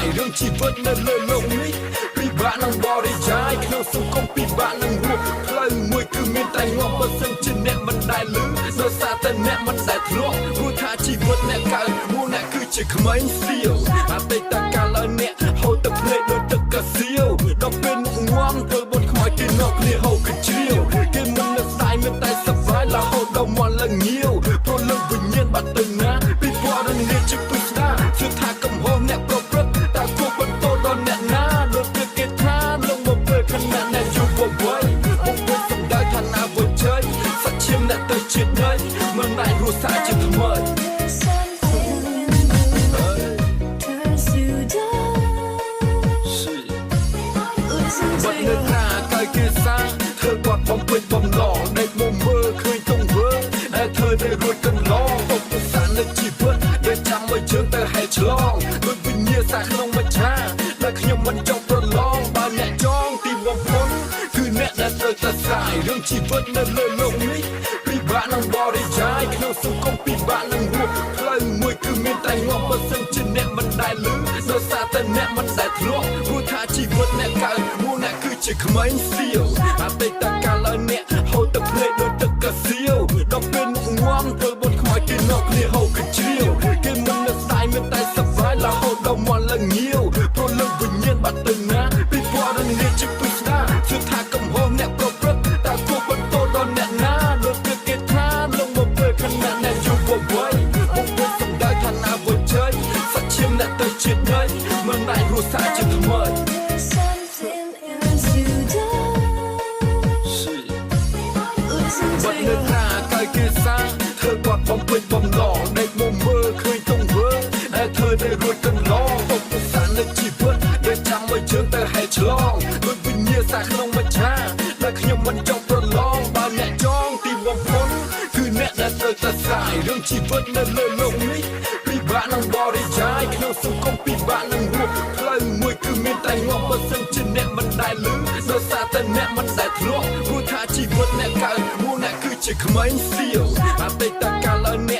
យរឿងជីវិតនៅលើលោកនេះពិបាកនឹងបរិយាយក្នុងសង្គមពិបាកនឹងរស់ផ្លូវមួយគឺមានតែងាប់បើសិនជាអ្នកមិនដែលលឺដោយសារតែអ្នកមិនដែលធ្លាប់ព្រោះថាជីវិតអ្នកកើតមួយអ្នកគឺជាក្មេងសៀវអតីតកាលឲ្យអ្នកហូរទឹកភ្នែកដូចទឹកកាសៀវដល់ពេលមុខងាំធ្វើបុតខ្មោចគេនាំគ្នាហូរកជ្រៀវគេមិននឹកស្ដាយមានតែសប្បាយរហូតដល់មកឡើងងាវព្រោះលើវិញ្ញាណបាត់ទៅណាពីពណ៌នេះជាពិស្ដាជឿថាកំហុសអ្នកប្រព្រឹត្តតែគួរបន្តដល់អ្នកណាដូចគេថាលងមកពេលខណៈអ្នកជួបបវ័យពុកពុកសំដៅថាណាវជ័យសាច់ឈាមអ្នកទៅជាតិណៃមិនដែលរស់សាជាថ្មីបាត់នៅថាកាយគេសាធ្វើគាត់បំពេញបំឡងដេកមកមើលឃើញទង្វើដែលធ្វើได้រួចកន្លងឧបសគ្គនៃជីវិតដែលចាំឲ្យជើងទៅហែកឆ្លងដូចវិញ្ញាសាក្នុងមច្ឆាដែលខ្ញុំមិនចង់ប្រឡងបើអ្នកចង់ទីបំផុតគឺអ្នកដែលត្រូវតែស្រាយរឿងជីវិតនៅលើលោកនេះពិបាកនឹងបរិយាយក្នុងសង្គមពិបាកនឹងរស់ផ្លូវមួយគឺមានតែងាប់បើសិនជាអ្នកមិនដែលលឺដោយសារតែអ្នកមិនដែលធ្លាប់ព្រោះថាជីវិតអ្នកកើតមួយអ្នកគឺជាក្មេងសៀវអតីតកាលឲ្យអ្នកហូរទឹកភ្នែកដូចទឹកកាសៀវដល់ពេលមុខងាំធ្វើបុតខ្មោចគេនាំគ្នាហូរកជ្រៀវគេមិននឹកស្ដាយមានតែសប្បាយរហូតដល់មកឡើងងាវព្រោះលើវិញ្ញាណបាត់ទៅណាពីពណ៌នេះជាពិស្ដាជឿថាកំហុសអ្នកប្រព្រឹត្តតែគួរបន្តដល់អ្នកណាដូចគេថាលងមកពេលខណៈអ្នកជួបបវ័យពុកពុកសំដៅថាណាវជ័យសាច់ឈាមអ្នកទៅជាតិណៃមិនដែលរស់សាជាថ្មីបាត់នៅថាកាយគេសាធ្វើគាត់បំពេញបំឡងដេកមកមើលឃើញទង្វើដែលធ្វើได้រួចកន្លងឧបសគ្គនៃជីវិតដែលចាំឲ្យជើងទៅហែកឆ្លងដូចវិញ្ញាសាក្នុងមច្ឆាដែលខ្ញុំមិនចង់ប្រឡងបើអ្នកចង់ទីបំផុតគឺអ្នកដែលត្រូវតែស្រាយរឿងជីវិតនៅលើលោកនេះពិបាកនឹងបរិយាយក្នុងសង្គមពិបាកនឹងរស់ផ្លូវមួយគឺមានតែងាប់បើសិនជាអ្នកមិនដែលលឺដោយសារតែអ្នកមិនដែលធ្លាប់ព្រោះថាជីវិតអ្នកកើតមួយអ្នកគឺជាក្មេងសៀវអតីតកាលឲ្យអ្នក